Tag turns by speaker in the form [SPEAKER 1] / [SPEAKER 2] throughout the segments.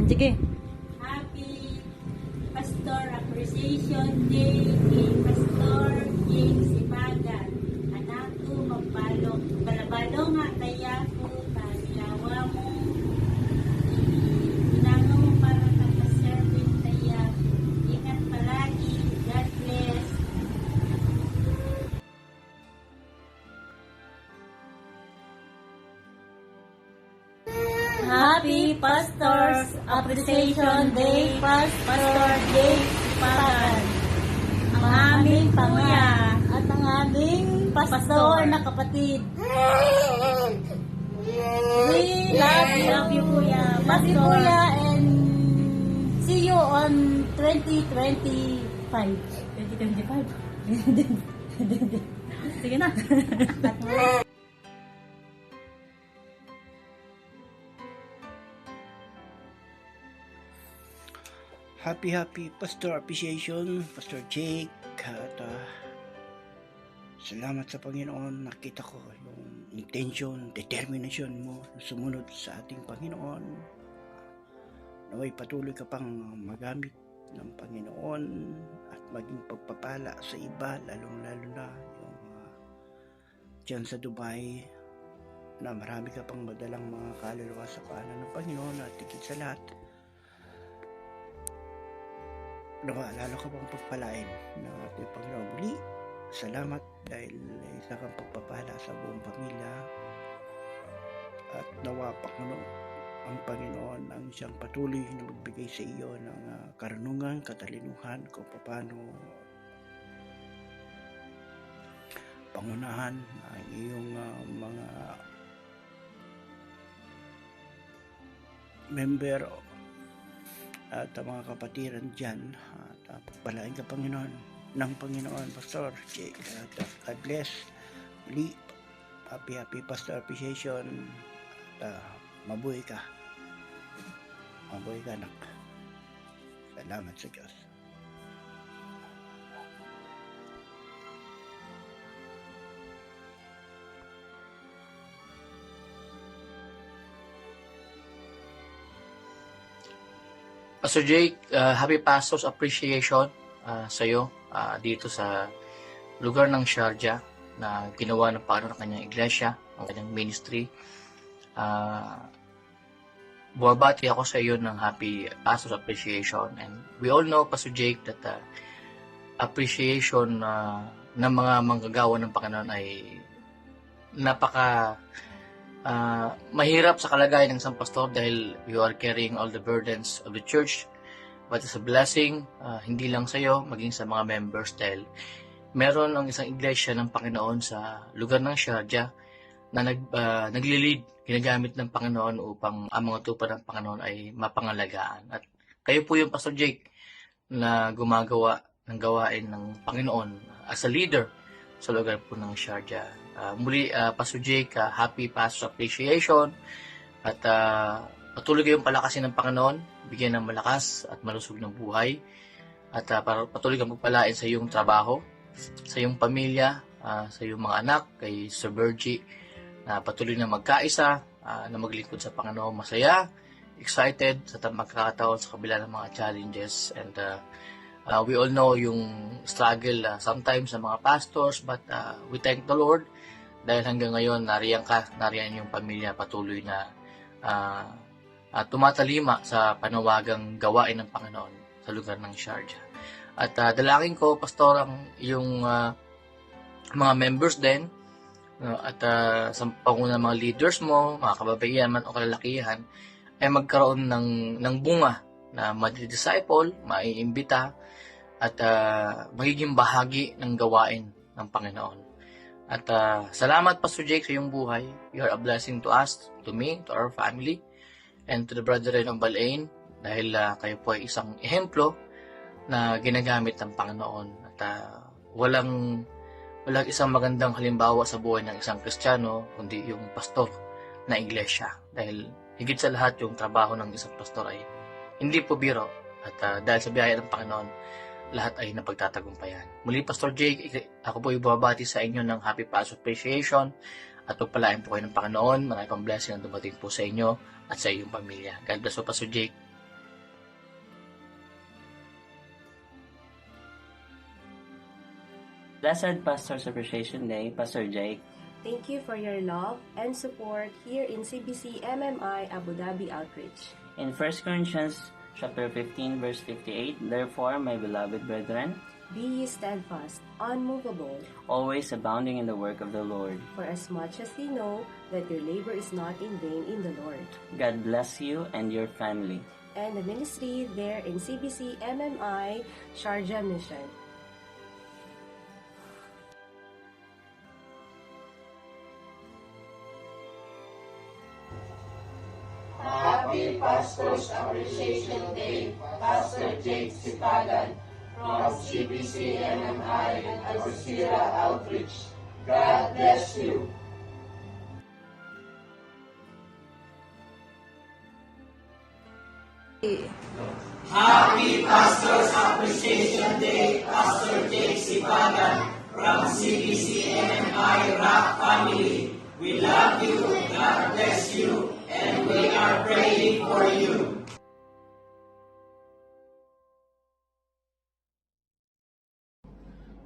[SPEAKER 1] Sige.
[SPEAKER 2] Happy Pastor Appreciation Day kay Pastor James Ibagan. Anak ko magbalong, balabalo nga kaya ko kanilawa mo. Inano mo para nakaserving kaya. Ingat palagi. God bless.
[SPEAKER 1] Happy Pastors Appreciation Day, Pastor James Ibagan. Ang aming panguya at ang aming pastor na kapatid. We love you, Kuya. Love you, Kuya, and see you on 2025. 2025? Sige na.
[SPEAKER 3] Happy Pastor Appreciation, Pastor Jake. At salamat sa Panginoon. Nakita ko yung intention, determination mo na sumunod sa ating Panginoon. Naway patuloy ka pang magamit ng Panginoon at maging pagpapala sa iba, lalong-lalo na yung dyan sa Dubai, na marami ka pang madalang mga kaluluwa sa paanan ng Panginoon at higit sa lahat, lalo ka pang pagpalain ng ating Panginoon. Muli, salamat dahil isa kang pagpapala sa buong pamilya at nawa ang Panginoon ang siyang patuloy na magbigay sa iyo ng karunungan, katalinuhan kung paano pangunahan ang iyong mga member at mga kapatiran dyan. At pagpalain ka Panginoon ng Panginoon, Pastor Jake. God bless. Muli, happy Pastor Appreciation. At mabuhay ka. Mabuhay ka, anak. Salamat sa Diyos.
[SPEAKER 4] Pastor Jake, Happy Pastors Appreciation sa iyo dito sa lugar ng Sharjah na ginawa ng Panginoon ng kanyang iglesia, ang kanyang ministry. Buwabati ako sa iyo ng Happy Pastors Appreciation, and we all know, Pastor Jake, that appreciation ng mga manggagawa ng Panginoon ay napaka mahirap sa kalagayan ng isang pastor dahil you are carrying all the burdens of the church, but it's a blessing, hindi lang sa iyo, maging sa mga members, dahil meron ang isang iglesia ng Panginoon sa lugar ng Sharjah na nagli-lead, ginagamit ng Panginoon upang ang mga tupad ng Panginoon ay mapangalagaan. At kayo po yung Pastor Jake na gumagawa ng gawain ng Panginoon as a leader sa lugar po ng Sharjah. Muli, Pastor Jake, Happy Pastor Appreciation, at patuloy kayong palakasin ng Panginoon, bigyan ng malakas at malusog ng buhay, at patuloy kang magpalain sa iyong trabaho, sa iyong pamilya, sa iyong mga anak, kay Sir Bergie, na patuloy na magkaisa, na maglingkod sa Panginoon, masaya, excited sa magkakataon sa kabila ng mga challenges. And we all know yung struggle sometimes sa mga pastors, but we thank the Lord dahil hanggang ngayon nariyan yung pamilya patuloy na tumatalima sa panawagang gawain ng Panginoon sa lugar ng Sharjah. At dalangin ko, Pastor, ang yung mga members din, at sa pangunang mga leaders mo, mga kababaihan man o kalalakihan, ay magkaroon ng bunga na madi-disciple, maiimbita, at magiging bahagi ng gawain ng Panginoon. At salamat, Pastor Jake, sa iyong buhay. You are a blessing to us, to me, to our family, and to the brethren of Balain, dahil kayo po ay isang ehemplo na ginagamit ng Panginoon. At walang isang magandang halimbawa sa buhay ng isang Kristiyano, kundi yung pastor na iglesia. Dahil higit sa lahat, yung trabaho ng isang pastor ay hindi po biro. At dahil sa biyaya ng Panginoon, lahat ay napagtatagumpayan. Muli, Pastor Jake, ako po ibabati sa inyo ng Happy Pastor Appreciation at pagpalain po kayo ng Panginoon. Maraming pang blessing ang dumating po sa inyo at sa iyong pamilya. God bless po, Pastor Jake.
[SPEAKER 5] Blessed Pastor's Appreciation Day, Pastor Jake.
[SPEAKER 6] Thank you for your love and support here in CBC MMI Abu Dhabi Outreach.
[SPEAKER 5] In 1 Corinthians chapter 15, verse 58, therefore, my beloved brethren,
[SPEAKER 6] Be ye steadfast, unmovable,
[SPEAKER 5] always abounding in the work of the Lord.
[SPEAKER 6] for as much as ye know that your labor is not in vain in the Lord.
[SPEAKER 5] God bless you and your family.
[SPEAKER 6] And the ministry there in CBC MMI Sharjah Mission.
[SPEAKER 7] Happy Pastors Appreciation Day, Pastor Jake Sipagan from CBC MMI and Al-Sira Outreach. God bless you. Happy Pastors Appreciation Day, Pastor Jake Sipagan from CBC MMI Rock Family. We love you, God bless you, and we are praying for you.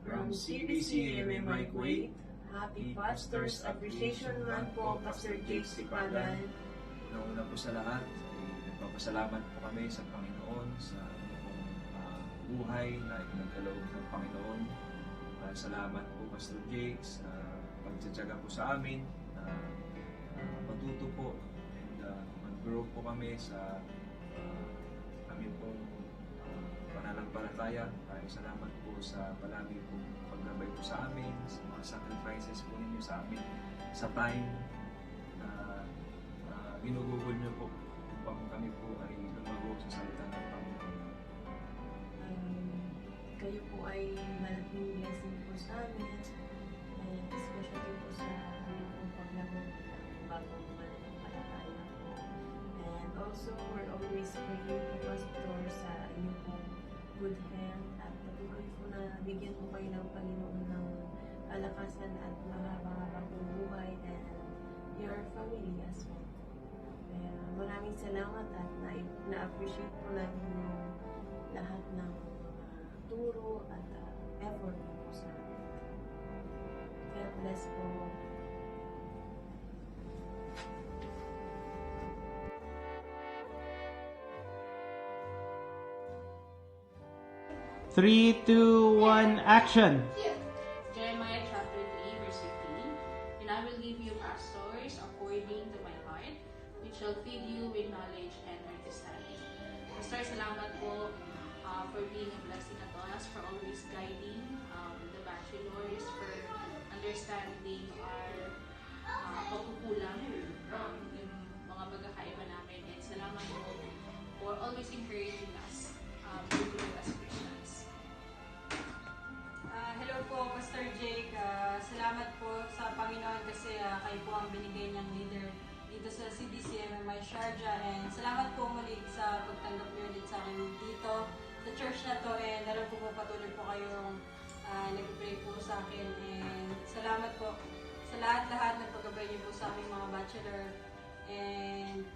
[SPEAKER 8] From CBC MMI Kuwait, Happy Pastors Appreciation Month po, Pastor Jake Sipagan.
[SPEAKER 9] Una-una po sa lahat, nagpapasalamat po kami sa Panginoon sa inyong buhay na pinagkaloob ng Panginoon. Salamat po Pastor Jake sa pagtsatsaga po sa amin, matuto po and mag-grow po kami sa aming pong pananampalataya. Salamat po sa palagi pong paggabay po sa amin, sa mga sacrifices po ninyo sa amin, sa time na ginugugol niyo po upang kami po ay lumago sa salita ng Panginoon.
[SPEAKER 8] Kayo po ay malaking blessing po sa amin, and especially po sa aming pong paglago ng bagong mananampalataya po. And also, we're always praying po, Pastor, sa inyong pong good health at patuloy po na bigyan po kayo ng Panginoon ng kalakasan at mahaba-habang buhay and your family as well. Kaya maraming salamat at na-appreciate po namin yung lahat ng turo at effort po sa amin. God bless po.
[SPEAKER 10] Three, two, one, action!
[SPEAKER 11] Jeremiah chapter 3, verse 15. And I will give you pastors according to my heart, which shall feed you with knowledge and understanding. Pastor, salamat po for being a blessing to us, for always guiding the bachelors, for understanding our pagkukulang yung mga pagkakaiba namin. And salamat po for always encouraging us to grow as Christians.
[SPEAKER 12] Hello po, Pastor Jake. Salamat po sa Panginoon kasi kayo po ang binigay niyang leader dito sa CBC MMI Sharjah. And salamat po muli sa pagtanggap niyo ulit sa akin dito sa church na to. And alam ko po patuloy po kayong nag-pray po sa akin. And salamat po sa lahat-lahat ng paggabay niyo po sa aming mga bachelor. And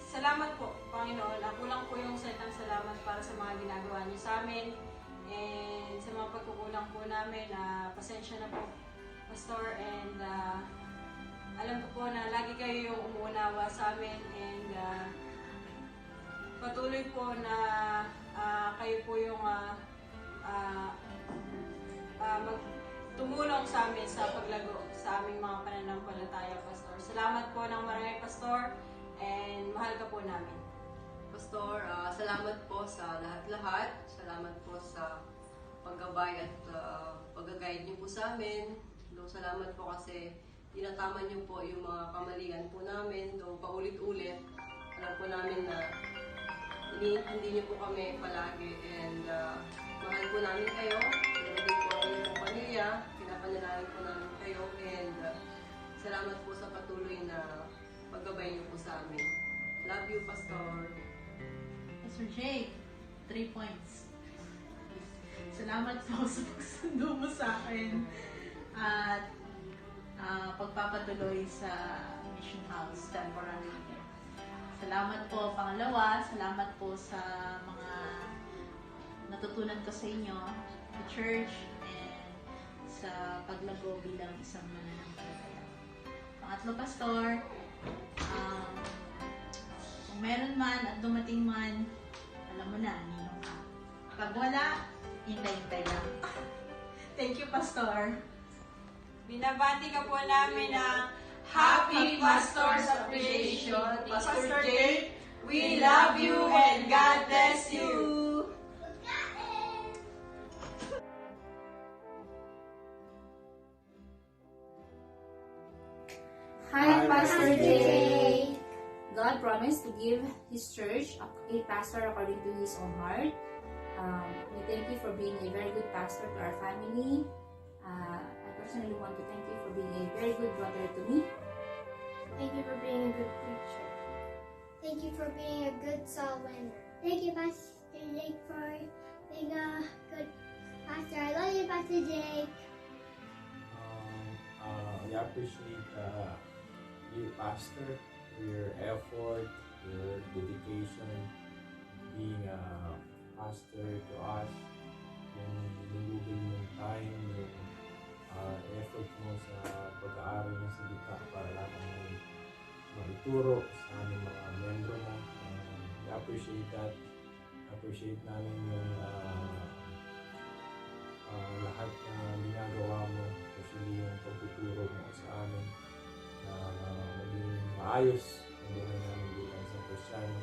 [SPEAKER 12] salamat po, Panginoon. Ako lang po yung salitang salamat para sa mga ginagawa niyo sa amin. And sa mga pagkukulang po namin, pasensya na po, Pastor. And alam ko po na lagi kayo yung umuunawa sa amin. And patuloy po na kayo po yung tumulong sa amin sa paglago sa aming mga pananampalataya, Pastor. Salamat po ng marami, Pastor. And mahal ka po namin.
[SPEAKER 13] Pastor, salamat po sa lahat-lahat. Salamat po sa paggabay at pag-guide niyo po sa amin. Salamat po kasi tinatama niyo po yung mga kamalian po namin. Paulit-ulit, alam po namin na iniintindi niyo po kami palagi. And mahal po namin kayo. Pinagin po ang inyong pamilya. Pinapanalangin po namin kayo. And salamat po sa patuloy na paggabay niyo po sa amin. Love you, Pastor.
[SPEAKER 11] Pastor Jake, 3 points. Salamat po sa pagsundo mo sa akin at pagpapatuloy sa Mission House temporary. Salamat po pangalawa, salamat po sa mga natutunan ko sa inyo, the church, and sa paglago bilang isang mananampalataya. Pangatlo, Pastor, kung meron man at dumating man, alam mo na, ninong ka. Pag wala, hintay-hintay lang. Thank you, Pastor.
[SPEAKER 12] Binabati ka po namin ng
[SPEAKER 7] Happy Pastor's Appreciation, Pastor Jake. We love you and God bless you.
[SPEAKER 14] Hi, Pastor Jay. God promised to give His church a pastor according to His own heart. We thank you for being a very good pastor to our family. I personally want to thank you for being a very good brother to me.
[SPEAKER 15] Thank you for being a good preacher. Thank you for being a good soul winner. Thank you, Pastor Jake, for being a good pastor. I love you, Pastor Jake.
[SPEAKER 16] I appreciate you, Pastor, for your effort, your dedication, being a pastor to us, yung nilugol mong time, yung effort mo sa pag-aaral ng salita para lamang maituro sa aming mga membro mo. We appreciate that. Appreciate namin yung lahat na ginagawa mo, especially yung pagtuturo mo sa amin na maging maayos ang buhay namin bilang sa Kristiyano.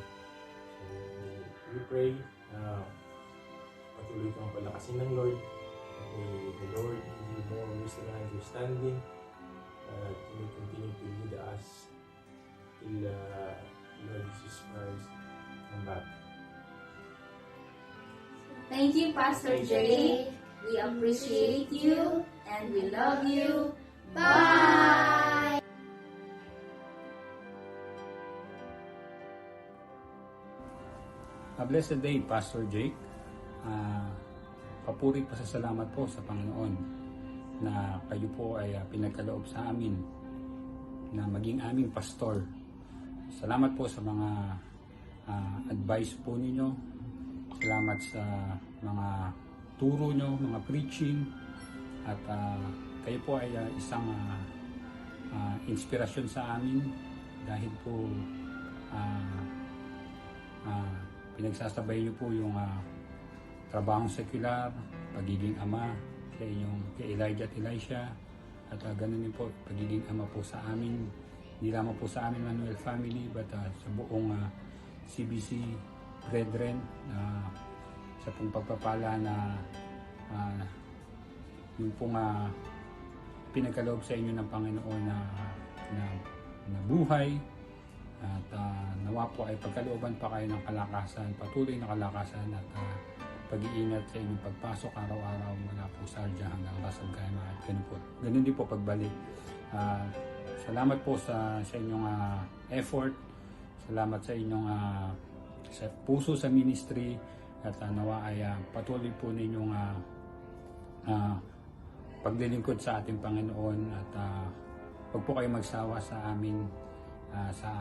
[SPEAKER 16] So, we pray na patuloy kang palakasin ng Lord. May the Lord give you more wisdom and understanding that He will continue to lead us till Lord Jesus Christ come back.
[SPEAKER 14] Thank you, Pastor Jay. We appreciate you and we love you. Bye!
[SPEAKER 17] A blessed day, Pastor Jake. Papuri pa sa salamat po sa Panginoon na kayo po ay pinagkaloob sa amin na maging aming pastor. Salamat po sa mga advice po ninyo. Salamat sa mga turo nyo, mga preaching. At kayo po ay isang inspirasyon sa amin dahil po pinagsasabay niyo po yung trabahong sekular, pagiging ama kay Elijah at Elisha, at ganun din po pagiging ama po sa amin, hindi lamang po sa amin Manuel family, but sa buong CBC brethren, sa pong pagpapala na yung pong pinagkaloob sa inyo ng Panginoon na buhay. At nawa po ay pagkalooban pa kayo ng kalakasan, patuloy na kalakasan at pag-iingat sa inyong pagpasok araw-araw mula po sa Sarja hanggang Ras Al-Khaimah at ganun din po pagbalik. Salamat po sa inyong effort, salamat sa inyong sa puso sa ministry at nawa ay patuloy po ninyong paglilingkod sa ating Panginoon at huwag po kayo magsawa sa amin. Sa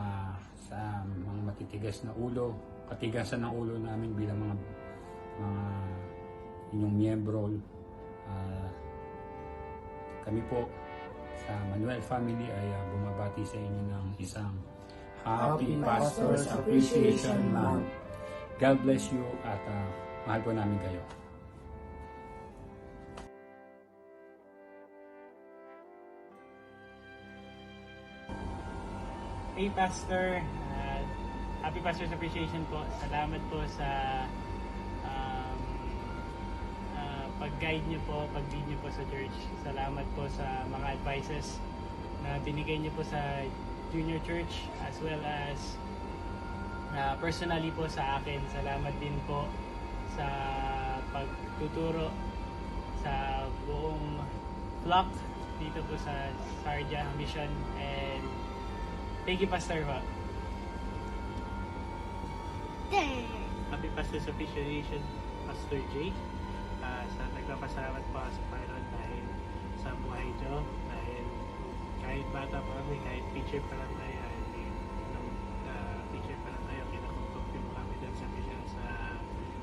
[SPEAKER 17] mga matitigas na ulo, katigasan ng ulo namin bilang mga inyong miyembro. Kami po sa Manuel family ay bumabati sa inyo ng isang Happy Pastor's Appreciation Month. God bless you at mahal po namin kayo.
[SPEAKER 10] Hey Pastor, Happy Pastor's Appreciation po. Salamat po sa pag-guide niyo po, pag-lead niyo po sa church. Salamat po sa mga advices na binigay niyo po sa junior church as well as personally po sa akin. Salamat din po sa pagtuturo sa buong flock dito po sa Sarja Mission, and thank you, Pastor. Happy Pastor's Appreciation, Pastor Jake. Sa nagpapasalamat po sa Panginoon dahil sa buhay niyo, dahil kahit bata pa kami, kahit teacher pa lang tayo, kinakutupin mo kami doon sa mission sa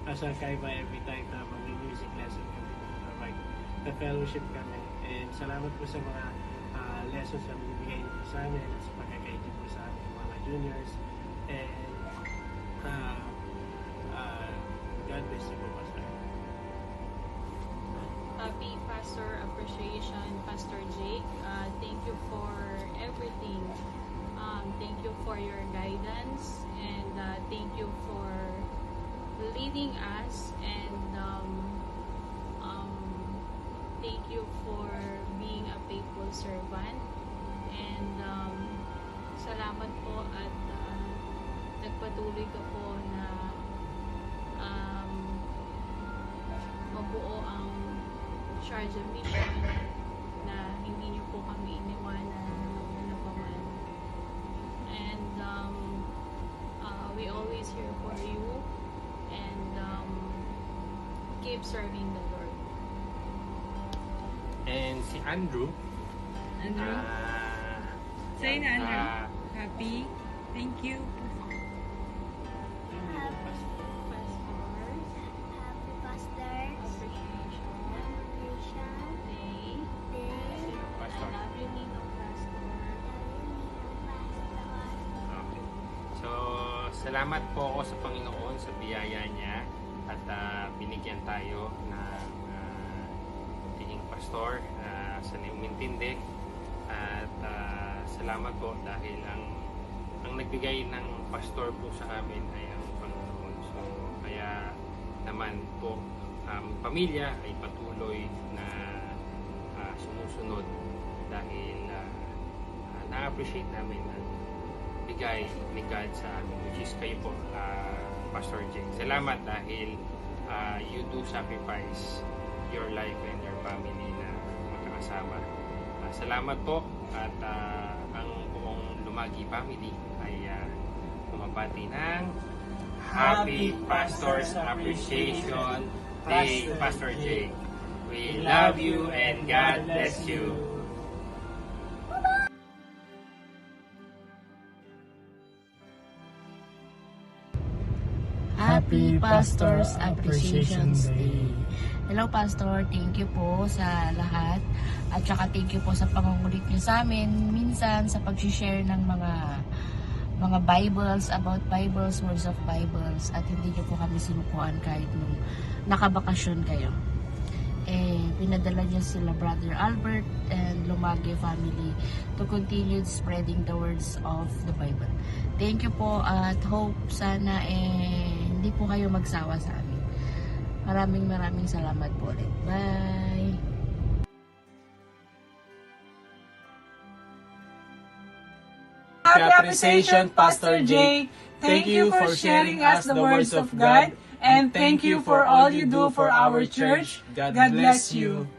[SPEAKER 10] Ras Al-Khaimah every time na mag-music lesson kami, na fellowship kami. And salamat po sa mga lessons na binibigay niyo po sa amin at sa pagkakaid niyo po sa amin mga juniors. And God bless you po, Pastor.
[SPEAKER 11] Happy Pastor Appreciation, Pastor Jake. Thank you for everything. Thank you for your guidance, and thank you for leading us, and thank you for being a faithful servant. And salamat po at nagpatuloy ka po na mabuo ang Sharjah Mission, na hindi niyo po kami iniwanan ano pa man. And we always here for you, and keep serving the Lord.
[SPEAKER 18] And si Andrew.
[SPEAKER 12] Andrew? Say na, Andrew. Happy. Thank you.
[SPEAKER 18] Salamat po ako sa Panginoon sa biyaya niya at binigyan tayo ng tinging pastor sa umintindi, at salamat po dahil ang nagbigay ng pastor po sa amin ay ang Panginoon. So kaya naman po pamilya ay patuloy na sumusunod dahil na-appreciate namin ang bigay ni God sa amin, which is kayo po, Pastor Jake. Salamat dahil you do sacrifice your life and your family na magkakasama. Salamat po, at ang buong Lumagi family ay pumapati ng Happy Pastor's Appreciation Day, Pastor Jake. We love you and God bless you.
[SPEAKER 19] Happy Pastor's Appreciation Day. Hello Pastor, thank you po sa lahat, at saka thank you po sa pangungulit niyo sa amin minsan sa pag-share ng mga Bibles, about Bibles, words of Bibles, at hindi niyo po kami sinukuan kahit nung nakabakasyon kayo. Pinadala niya sila Brother Albert and Lumagi family to continue spreading the words of the Bible. Thank you po, at hope sana hindi po kayo magsawa sa amin. Maraming salamat po ulit. Bye!
[SPEAKER 12] Happy Appreciation, Pastor Jake. Thank you for sharing us the words of God, and thank you for all you do for our church. God bless you.